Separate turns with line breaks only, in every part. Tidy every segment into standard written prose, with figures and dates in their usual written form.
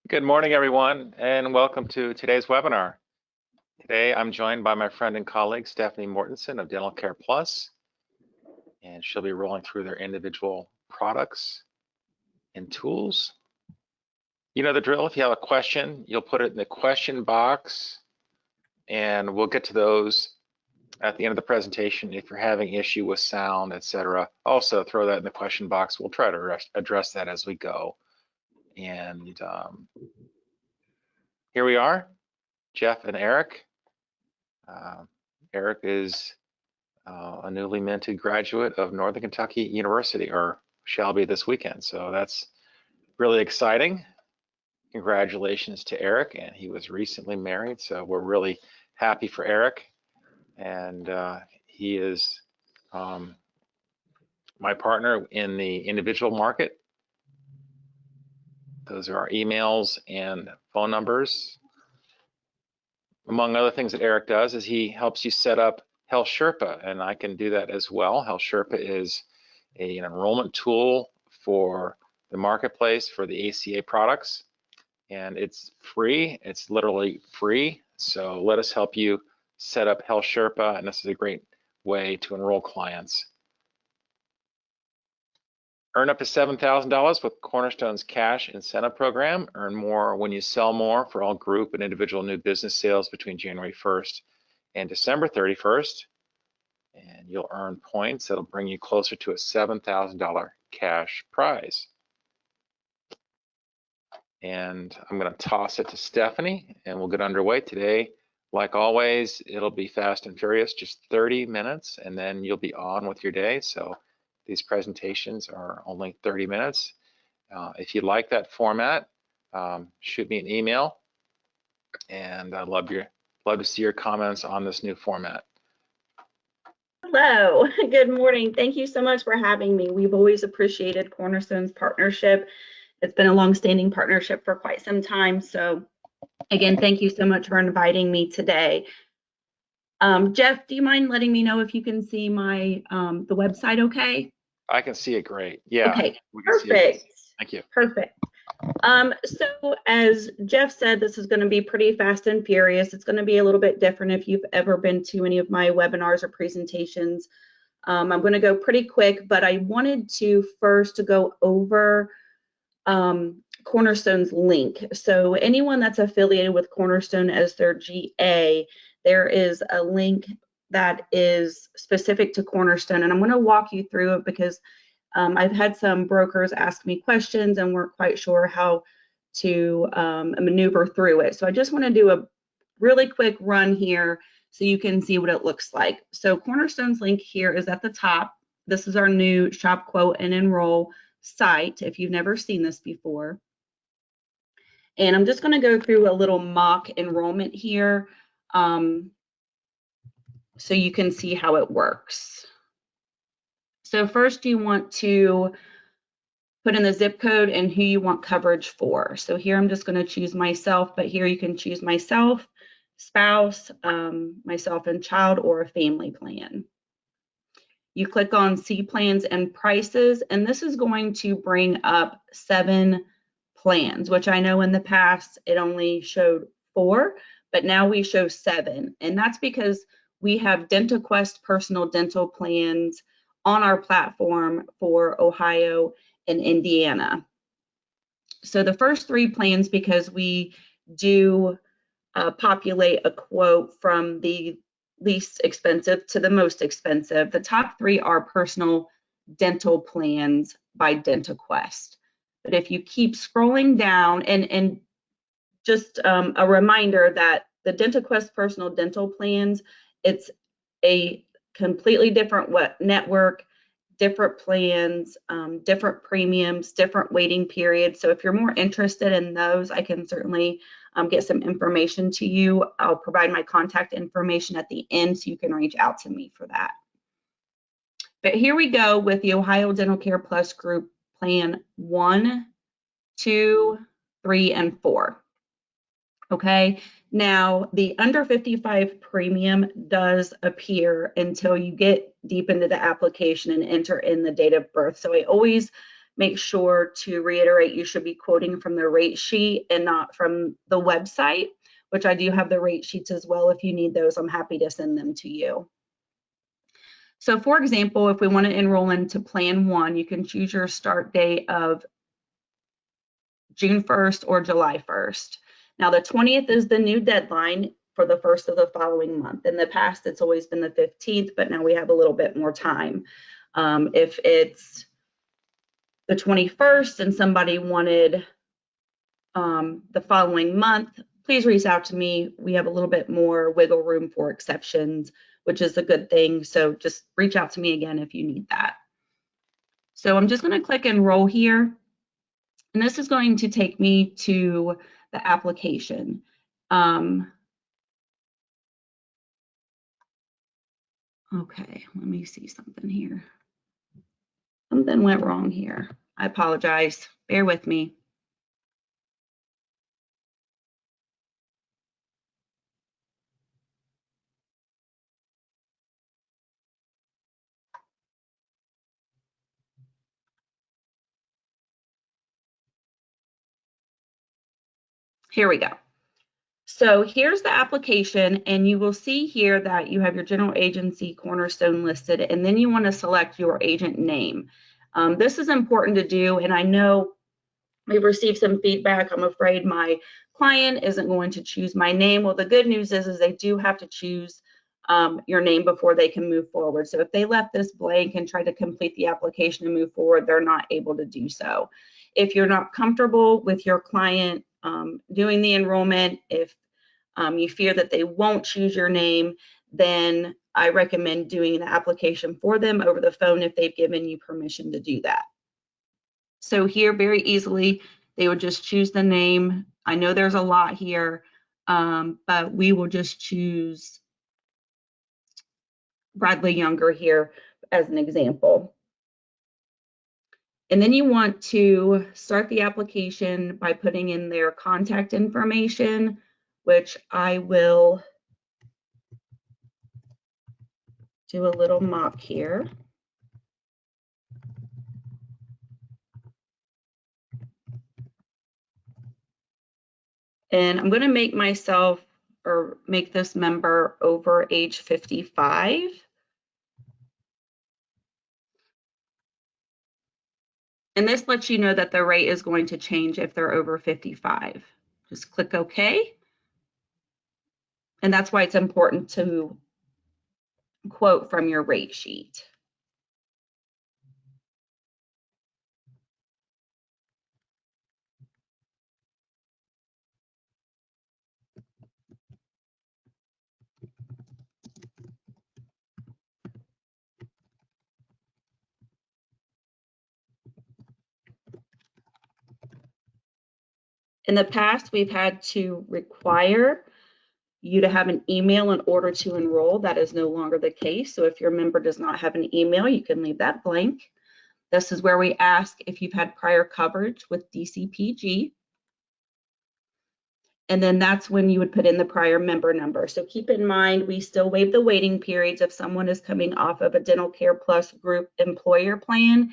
Good morning, everyone, and welcome to today's webinar. Today, I'm joined by my friend and colleague, Stephanie Mortenson of Dental Care Plus, and she'll be rolling through their individual products and tools. You know the drill. If you have a question, you'll put it in the question box, and we'll get to those at the end of the presentation. If you're having issue with sound, etc., also throw that in the question box. We'll try to address that as we go. And here we are, Geoff and Eric. Eric is a newly minted graduate of Northern Kentucky University, or shall be this weekend. So that's really exciting. Congratulations to Eric, and he was recently married, so we're really happy for Eric. And he is my partner in the individual market. Those are our emails and phone numbers. Among other things that Eric does is he helps you set up Health Sherpa, and I can do that as well. Health Sherpa is an enrollment tool for the marketplace for the ACA products, and it's free. It's literally free. So let us help you set up Health Sherpa, and this is a great way to enroll clients. Earn up to $7,000 with Cornerstone's cash incentive program. Earn more when you sell more for all group and individual new business sales between January 1st and December 31st. And you'll earn points that'll bring you closer to a $7,000 cash prize. And I'm going to toss it to Stephanie, and we'll get underway today. Like always, it'll be fast and furious, just 30 minutes, and then you'll be on with your day. So these presentations are only 30 minutes. If you like that format, shoot me an email, and I'd love to see your comments on this new format.
Hello, good morning. Thank you so much for having me. We've always appreciated Cornerstone's partnership. It's been a long-standing partnership for quite some time. So again, thank you so much for inviting me today. Geoff, do you mind letting me know if you can see my the website okay?
I can see it great. Yeah.
Okay, perfect.
Thank you.
Perfect. So as Geoff said, this is going to be pretty fast and furious. It's going to be a little bit different if you've ever been to any of my webinars or presentations. I'm going to go pretty quick, but I wanted to first go over Cornerstone's link. So anyone that's affiliated with Cornerstone as their GA, there is a link that is specific to Cornerstone, and I'm going to walk you through it because I've had some brokers ask me questions and weren't quite sure how to maneuver through it. So I just want to do a really quick run here so you can see what it looks like. So Cornerstone's link here is at the top. This is our new Shop, Quote, and Enroll site if you've never seen this before. And I'm just going to go through a little mock enrollment here so you can see how it works. So first you want to put in the zip code and who you want coverage for. So here I'm just going to choose myself, but here you can choose myself, spouse, myself and child, or a family plan. You click on See Plans and Prices, and this is going to bring up 7 plans, which I know in the past it only showed 4, but now we show 7. And that's because we have DentaQuest personal dental plans on our platform for Ohio and Indiana. So the first 3 plans, because we do populate a quote from the least expensive to the most expensive, the top 3 are personal dental plans by DentaQuest. But if you keep scrolling down, and just a reminder that the DentaQuest personal dental plans, it's a completely different network, different plans, different premiums, different waiting periods. So if you're more interested in those, I can certainly get some information to you. I'll provide my contact information at the end so you can reach out to me for that. But here we go with the Ohio Dental Care Plus Group Plan 1, 2, 3, and 4. Okay, now the under 55 premium does appear until you get deep into the application and enter in the date of birth. So I always make sure to reiterate you should be quoting from the rate sheet and not from the website, which I do have the rate sheets as well. If you need those, I'm happy to send them to you. So for example, if we want to enroll into Plan 1, you can choose your start date of June 1st or July 1st. Now the 20th is the new deadline for the first of the following month. In the past, it's always been the 15th, but now we have a little bit more time. If it's the 21st and somebody wanted the following month, please reach out to me. We have a little bit more wiggle room for exceptions, which is a good thing. So just reach out to me again if you need that. So I'm just going to click enroll here. And this is going to take me to the application. Okay, let me see something here. Something went wrong here. I apologize. Bear with me. Here we go. So here's the application, and you will see here that you have your general agency Cornerstone listed, and then you want to select your agent name. This is important to do, and I know we've received some feedback. I'm afraid my client isn't going to choose my name. Well, the good news is they do have to choose your name before they can move forward. So if they left this blank and tried to complete the application and move forward, they're not able to do so. If you're not comfortable with your client doing the enrollment, if you fear that they won't choose your name, then I recommend doing the application for them over the phone if they've given you permission to do that. So here, very easily, they would just choose the name. I know there's a lot here, but we will just choose Bradley Younger here as an example. And then you want to start the application by putting in their contact information, which I will do a little mock here. And I'm going to make myself or make this member over age 55. And this lets you know that the rate is going to change if they're over 55. Just click OK. And that's why it's important to quote from your rate sheet. In the past, we've had to require you to have an email in order to enroll. That is no longer the case. So if your member does not have an email, you can leave that blank. This is where we ask if you've had prior coverage with DCPG. And then that's when you would put in the prior member number. So keep in mind, we still waive the waiting periods if someone is coming off of a Dental Care Plus group employer plan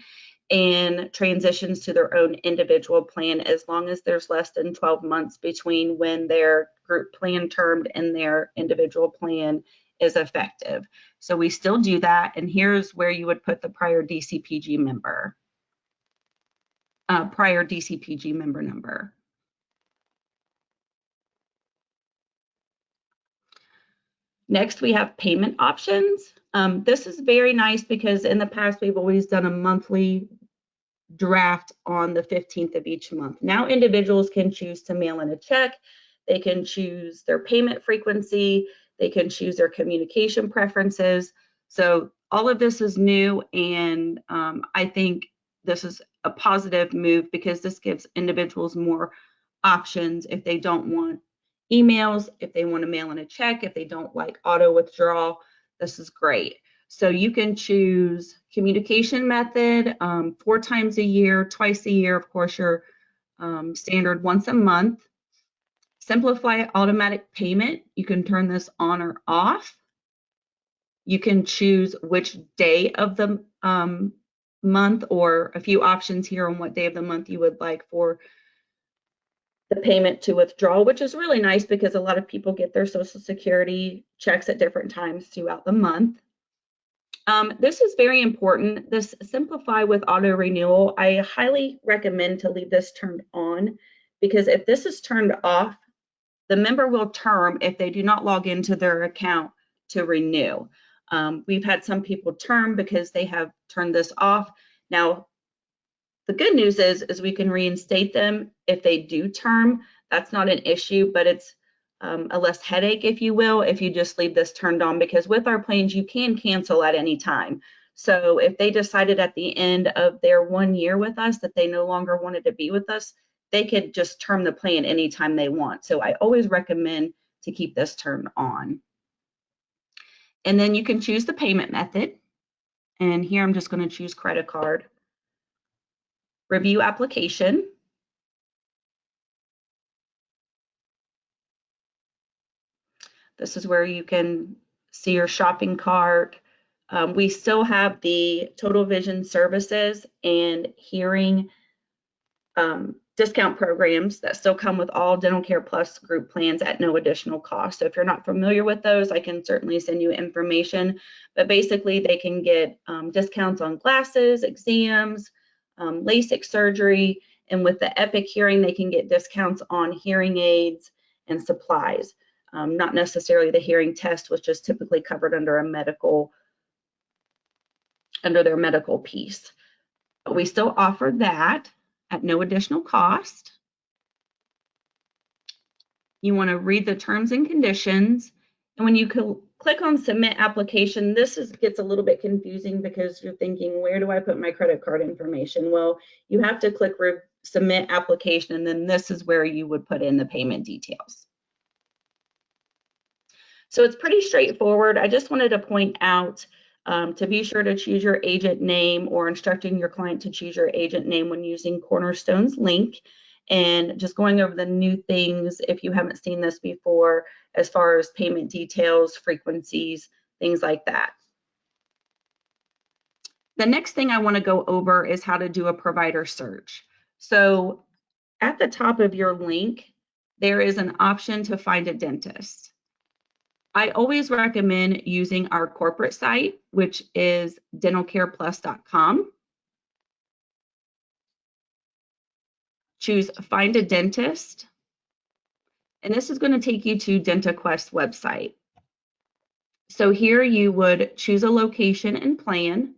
and transitions to their own individual plan, as long as there's less than 12 months between when their group plan termed and their individual plan is effective. So we still do that. And here's where you would put the prior DCPG member, prior DCPG member number. Next, we have payment options. This is very nice because in the past, we've always done a monthly draft on the 15th of each month. Now individuals can choose to mail in a check. They can choose their payment frequency. They can choose their communication preferences. So all of this is new, and I think this is a positive move because this gives individuals more options if they don't want emails, if they want to mail in a check, if they don't like auto withdrawal. This is great. So you can choose communication method 4 times a year, twice a year, of course, your standard once a month. Simplify automatic payment. You can turn this on or off. You can choose which day of the month, or a few options here on what day of the month you would like for the payment to withdraw, which is really nice because a lot of people get their Social Security checks at different times throughout the month. This is very important. This Simplify with auto renewal, I highly recommend to leave this turned on, because if this is turned off, the member will term if they do not log into their account to renew. We've had some people term because they have turned this off. Now, the good news is we can reinstate them if they do term. That's not an issue, but it's a less headache, if you will, if you just leave this turned on, because with our plans, you can cancel at any time. So if they decided at the end of their 1 year with us that they no longer wanted to be with us, they could just term the plan anytime they want. So I always recommend to keep this turned on. And then you can choose the payment method. And here I'm just going to choose credit card. Review application. This is where you can see your shopping cart. We still have the total vision services and hearing discount programs that still come with all Dental Care Plus group plans at no additional cost. So if you're not familiar with those, I can certainly send you information. But basically, they can get discounts on glasses, exams, LASIK surgery, and with the Epic Hearing, they can get discounts on hearing aids and supplies. Not necessarily the hearing test, which is typically covered under their medical piece. But we still offer that at no additional cost. You want to read the terms and conditions. And when you click on submit application, this gets a little bit confusing because you're thinking, where do I put my credit card information? Well, you have to click submit application, and then this is where you would put in the payment details. So it's pretty straightforward. I just wanted to point out to be sure to choose your agent name, or instructing your client to choose your agent name when using Cornerstone's link, and just going over the new things if you haven't seen this before, as far as payment details, frequencies, things like that. The next thing I want to go over is how to do a provider search. So at the top of your link, there is an option to find a dentist. I always recommend using our corporate site, which is dentalcareplus.com. Choose Find a Dentist. And this is going to take you to DentaQuest website. So here you would choose a location and plan.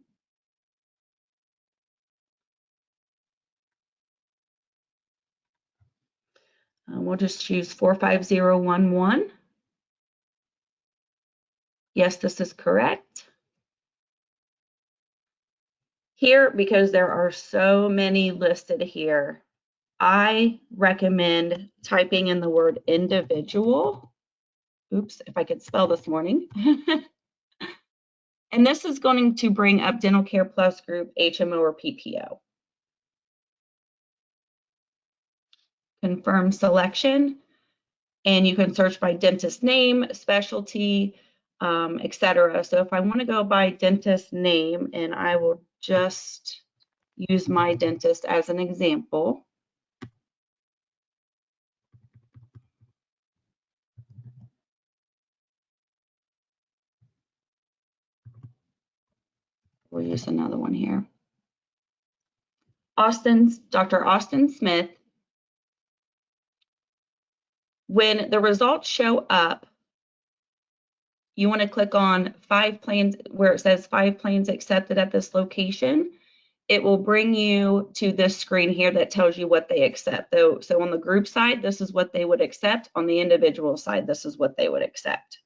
We'll just choose 45011. Yes, this is correct. Here, because there are so many listed here, I recommend typing in the word individual. Oops, if I could spell this morning. And this is going to bring up Dental Care Plus Group, HMO, or PPO. Confirm selection, and you can search by dentist name, specialty, etc. So if I want to go by dentist name, and I will just use my dentist as an example. We'll use another one here. Dr. Austin Smith. When the results show up, you want to click on 5 plans, where it says 5 plans accepted at this location. It will bring you to this screen here that tells you what they accept. So on the group side, this is what they would accept. On the individual side, this is what they would accept.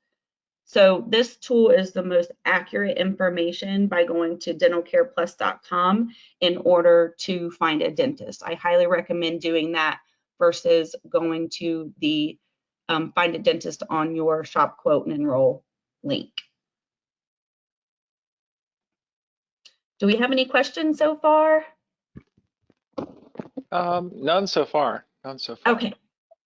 So this tool is the most accurate information by going to dentalcareplus.com in order to find a dentist. I highly recommend doing that versus going to the find a dentist on your shop, quote, and enroll link. Do we have any questions so far?
None so far. None so far.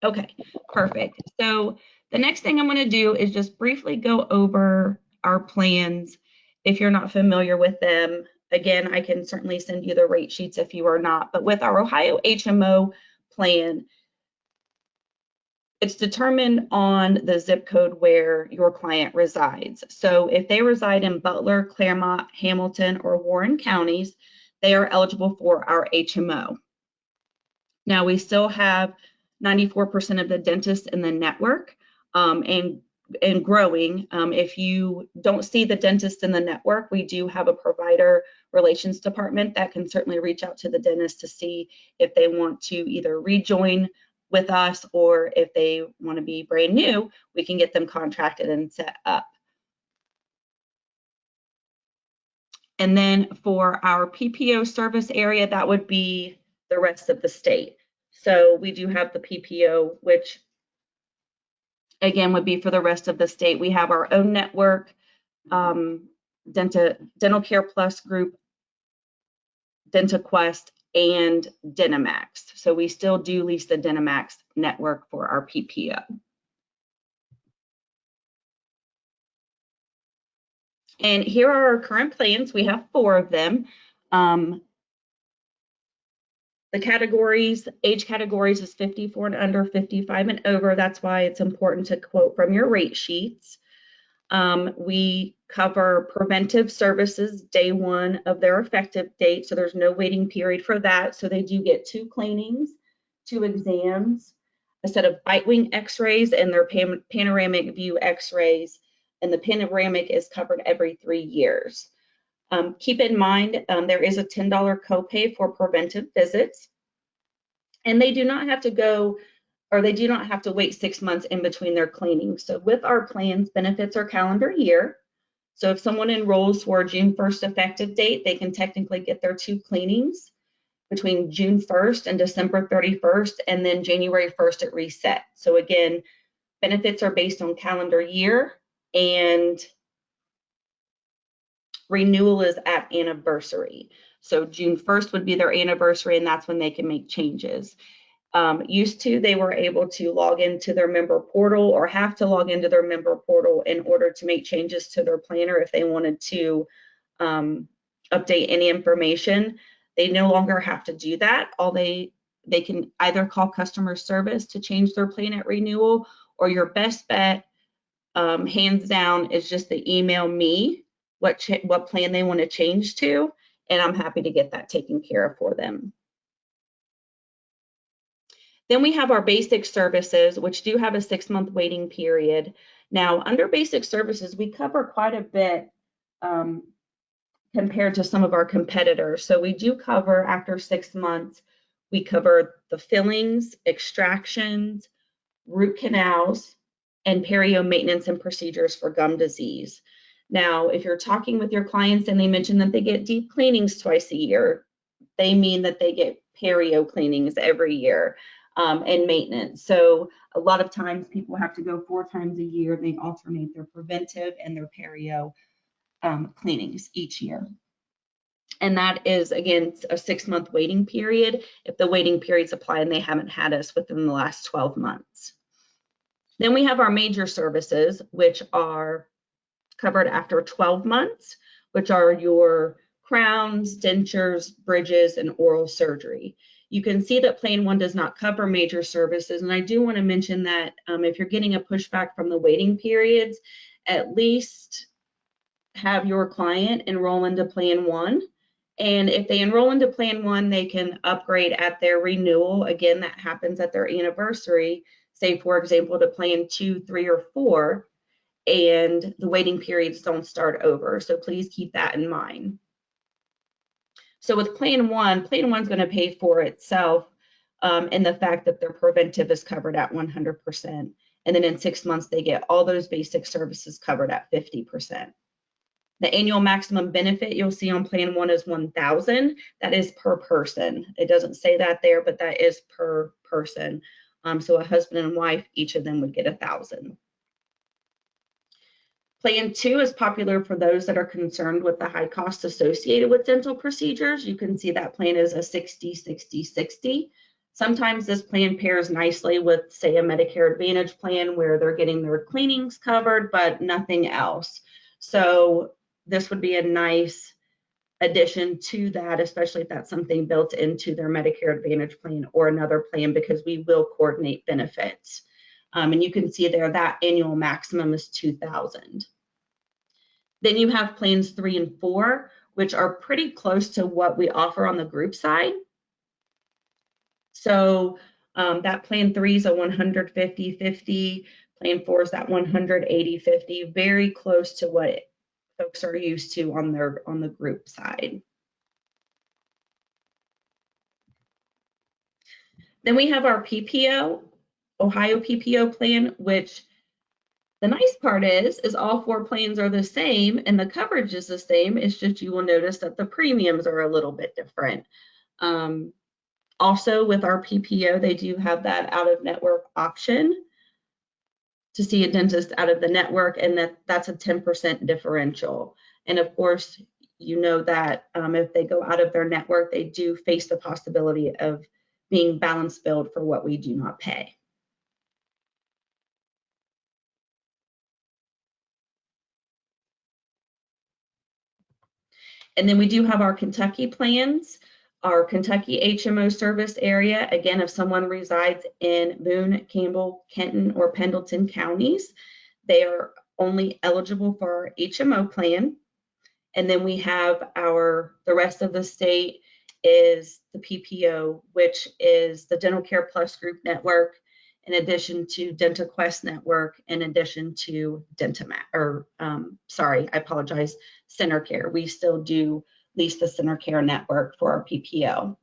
Okay, perfect. So the next thing I'm going to do is just briefly go over our plans if you're not familiar with them. again, I can certainly send you the rate sheets if you are not. But with our Ohio HMO plan, it's determined on the zip code where your client resides. So if they reside in Butler, Claremont, Hamilton, or Warren counties, they are eligible for our HMO. Now, we still have 94% of the dentists in the network, and growing. If you don't see the dentist in the network, we do have a provider relations department that can certainly reach out to the dentist to see if they want to either rejoin with us, or if they want to be brand new, we can get them contracted and set up. And then for our PPO service area, that would be the rest of the state. So we do have the PPO, which again would be for the rest of the state. We have our own network, Dental Care Plus Group, DentaQuest, and Dentamax. So we still do lease the Dentamax network for our PPO. And here are our current plans. We have 4 of them. The categories, age categories is 54 and under, 55 and over. That's why it's important to quote from your rate sheets. We cover preventive services day 1 of their effective date, so there's no waiting period for that. So they do get 2 cleanings, 2 exams, a set of bite wing x-rays, and their panoramic view x-rays, and the panoramic is covered every 3 years. Keep in mind, there is a $10 copay for preventive visits, and they do not have to go, or they do not have to wait 6 months in between their cleanings. So with our plans, benefits are calendar year. So if someone enrolls for a June 1st effective date, they can technically get their 2 cleanings between June 1st and December 31st, and then January 1st it resets. So again, benefits are based on calendar year, and renewal is at anniversary. So June 1st would be their anniversary, and that's when they can make changes. Used to, they were able to log into their member portal, or have to log into their member portal in order to make changes to their planner if they wanted to update any information. They no longer have to do that. They can either call customer service to change their plan at renewal, or your best bet, hands down, is just to email me what plan they want to change to, and I'm happy to get that taken care of for them. Then we have our basic services, which do have a 6-month waiting period. Now, under basic services, we cover quite a bit compared to some of our competitors. So we do cover, after 6 months, we cover the fillings, extractions, root canals, and perio maintenance and procedures for gum disease. Now, if you're talking with your clients and they mention that they get deep cleanings twice a year, they mean that they get perio cleanings every year, and maintenance. So a lot of times people have to go 4 times a year. They alternate their preventive and their perio cleanings each year. And that is, again, a 6-month waiting period if the waiting periods apply and they haven't had us within the last 12 months. Then we have our major services, which are covered after 12 months, which are your crowns, dentures, bridges, and oral surgery. You can see that Plan 1 does not cover major services, and I do want to mention that if you're getting a pushback from the waiting periods, at least have your client enroll into Plan 1. And if they enroll into Plan 1, they can upgrade at their renewal. Again, that happens at their anniversary, say, for example, to Plan 2, 3, or 4, and the waiting periods don't start over. So please keep that in mind. So with Plan 1 is going to pay for itself in the fact that their preventive is covered at 100%. And then in 6 months, they get all those basic services covered at 50%. The annual maximum benefit you'll see on Plan 1 is $1,000. That is per person. It doesn't say that there, but that is per person. So a husband and wife, each of them would get $1,000. Plan 2 is popular for those that are concerned with the high costs associated with dental procedures. You can see that plan is a 60-60-60. Sometimes this plan pairs nicely with, say, a Medicare Advantage plan where they're getting their cleanings covered, but nothing else. So this would be a nice addition to that, especially if that's something built into their Medicare Advantage plan or another plan, because we will coordinate benefits. And you can see there that annual maximum is $2,000. Then you have plans 3 and 4, which are pretty close to what we offer on the group side. So that plan 3 is a 150/50, plan 4 is that 180/50, very close to what folks are used to on the group side. Then we have our PPO, Ohio PPO plan, which the nice part is all 4 plans are the same and the coverage is the same. It's just you will notice that the premiums are a little bit different. Also with our PPO, they do have that out-of-network option to see a dentist out of the network, and that's a 10% differential. And of course, you know that if they go out of their network, they do face the possibility of being balance billed for what we do not pay. And then we do have our Kentucky plans, our Kentucky HMO service area. Again, if someone resides in Boone, Campbell, Kenton, or Pendleton counties, they are only eligible for our HMO plan. And then we have the rest of the state is the PPO, which is the Dental Care Plus Group Network, in addition to Dental Quest Network, in addition to Center Care. We still do lease the Center Care network for our PPO.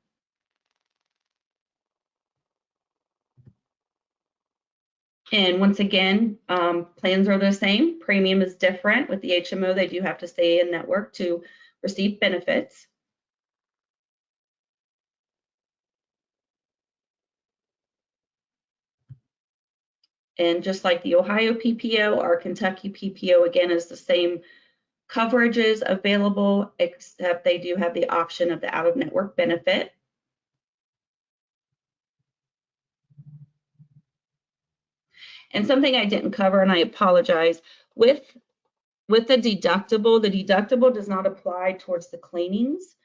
And once again, plans are the same. Premium is different. With the HMO, they do have to stay in network to receive benefits. And just like the Ohio PPO, our Kentucky PPO, again, is the same coverages available, except they do have the option of the out-of-network benefit. And something I didn't cover, and I apologize, with the deductible does not apply towards the cleanings.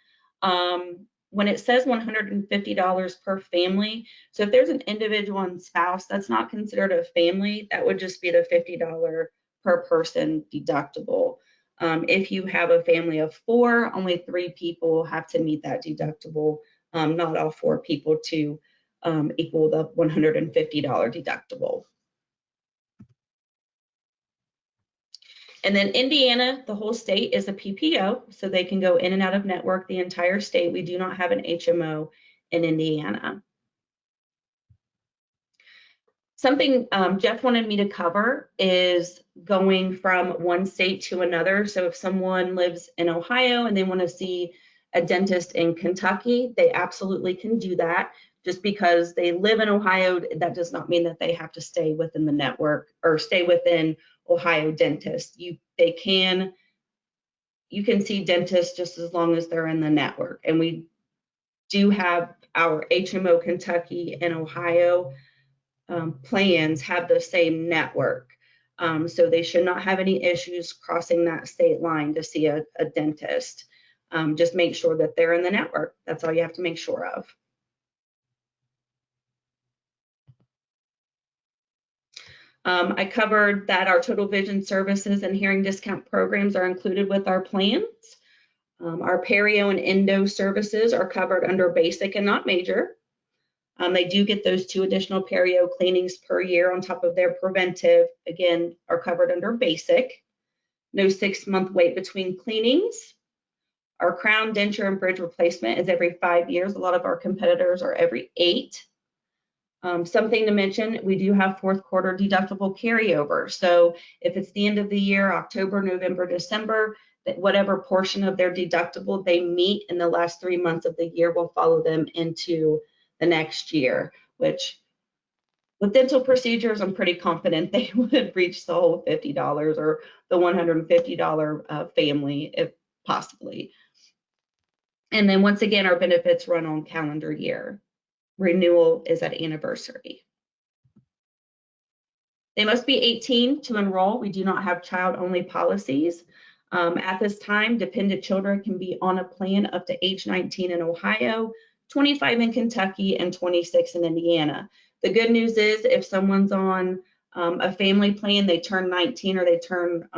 When it says $150 per family, so if there's an individual and spouse, that's not considered a family. That would just be the $50 per person deductible. If you have a family of 4, only 3 people have to meet that deductible, not all 4 people to equal the $150 deductible. And then Indiana, the whole state is a PPO, so they can go in and out of network the entire state. We do not have an HMO in Indiana. Something Geoff wanted me to cover is going from one state to another. So if someone lives in Ohio and they want to see a dentist in Kentucky, they absolutely can do that. Just because they live in Ohio, that does not mean that they have to stay within the network or stay within Ohio dentists. You can see dentists just as long as they're in the network. And we do have our HMO Kentucky and Ohio plans have the same network. So they should not have any issues crossing that state line to see a dentist. Just make sure that they're in the network. That's all you have to make sure of. I covered that our total vision services and hearing discount programs are included with our plans. Our perio and endo services are covered under basic and not major. They do get those 2 additional perio cleanings per year on top of their preventive, again, are covered under basic. No 6-month wait between cleanings. Our crown, denture, and bridge replacement is every 5 years. A lot of our competitors are every 8. Something to mention, we do have 4th quarter deductible carryover. So if it's the end of the year, October, November, December, that whatever portion of their deductible they meet in the last 3 months of the year will follow them into the next year, which with dental procedures, I'm pretty confident they would reach the whole $50 or the $150 family, if possibly. And then once again, our benefits run on calendar year. Renewal is at anniversary. They must be 18 to enroll. We do not have child-only policies. At this time, dependent children can be on a plan up to age 19 in Ohio, 25 in Kentucky, and 26 in Indiana. The good news is if someone's on a family plan, they turn 19 or they turn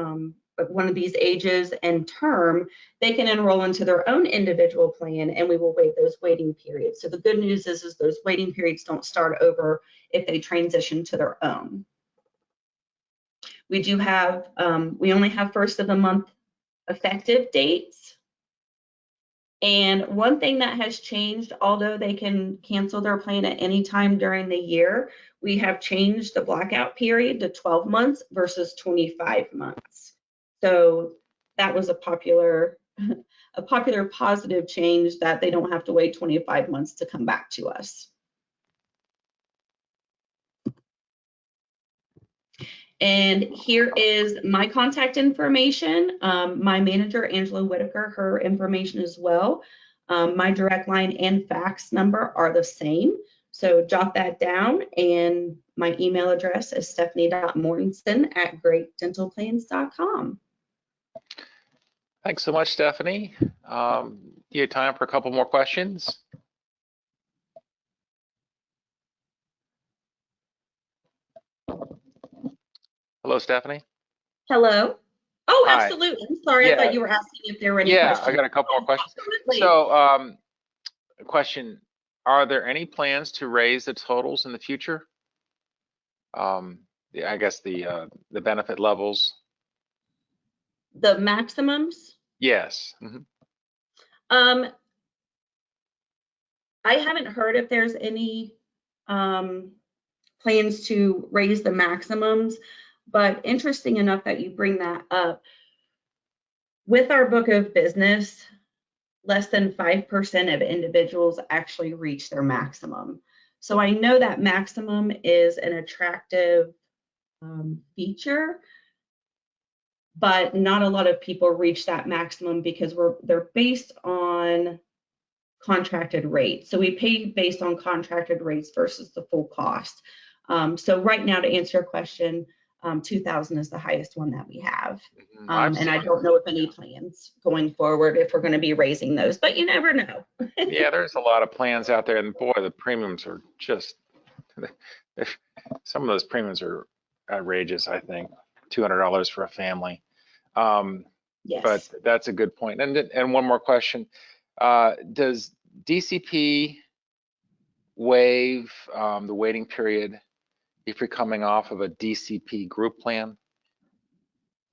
one of these ages and term, they can enroll into their own individual plan and we will waive those waiting periods. So the good news is those waiting periods don't start over if they transition to their own. We do have, we only have first of the month effective dates. And one thing that has changed, although they can cancel their plan at any time during the year, we have changed the blackout period to 12 months versus 25 months. So that was a popular positive change, that they don't have to wait 25 months to come back to us. And here is my contact information. My manager, Angela Whitaker, her information as well. My direct line and fax number are the same. So jot that down. And my email address is stephanie.mortenson@greatdentalplans.com.
Thanks so much, Stephanie. You have time for a couple more questions? Hello, Stephanie.
Hello. Oh,
Hi.
absolutely. I'm sorry.
Yeah.
I thought you were asking if there were any
Yeah,
questions.
I got a couple more questions.
Absolutely.
So, a question: are there any plans to raise the totals in the future? I guess the benefit levels.
The maximums?
Yes. Mm-hmm.
I haven't heard if there's any plans to raise the maximums, but interesting enough that you bring that up. With our book of business, less than 5% of individuals actually reach their maximum. So I know that maximum is an attractive feature, but not a lot of people reach that maximum because they're based on contracted rates. So we pay based on contracted rates versus the full cost. So right now, to answer your question, 2,000 is the highest one that we have. And I don't know if any plans going forward if we're going to be raising those, but you never know.
Yeah, there's a lot of plans out there, and boy, the premiums are just, some of those premiums are outrageous, I think. $200 for a family.
Yes.
But that's a good point. And one more question. Does DCP waive the waiting period if you're coming off of a DCP group plan?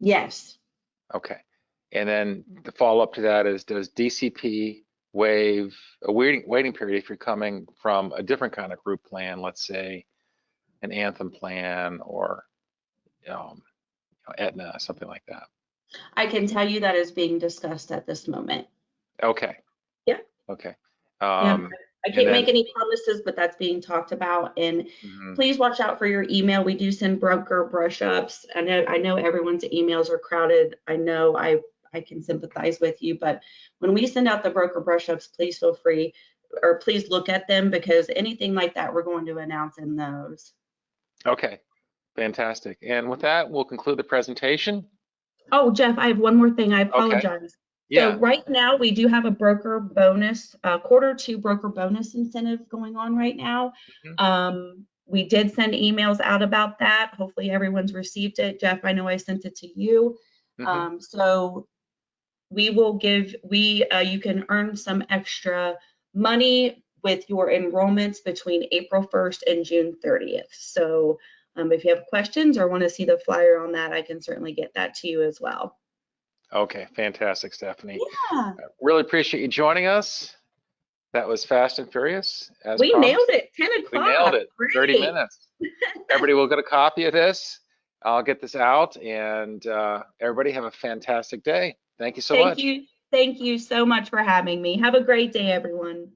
Yes.
Okay. And then the follow-up to that is, does DCP waive a waiting period if you're coming from a different kind of group plan, let's say an Anthem plan or Aetna, something like that?
I can tell you that is being discussed at this moment.
Okay.
Yeah.
Okay.
Yeah. I can't make any promises, but that's being talked about. And please watch out for your email. We do send broker brush-ups. I know everyone's emails are crowded. I know I can sympathize with you, but when we send out the broker brush-ups, please feel free, or please look at them, because anything like that, we're going to announce in those.
Okay, fantastic. And with that, we'll conclude the presentation.
Oh, Geoff, I have one more thing. I apologize.
Okay. Yeah.
So right now we do have a broker bonus, Q2 broker bonus incentive going on right now. We did send emails out about that. Hopefully everyone's received it. Geoff, I know I sent it to you. So we will give, you can earn some extra money with your enrollments between April 1st and June 30th. So if you have questions or want to see the flyer on that, I can certainly get that to you as well.
Okay, fantastic, Stephanie.
Yeah.
Really appreciate you joining us. That was fast and furious, as
we
promised.
Nailed it. 10 o'clock.
We nailed it.
Great.
30 minutes. Everybody will get a copy of this. I'll get this out, and everybody have a fantastic day. Thank you so much.
Thank you so much for having me. Have a great day, everyone.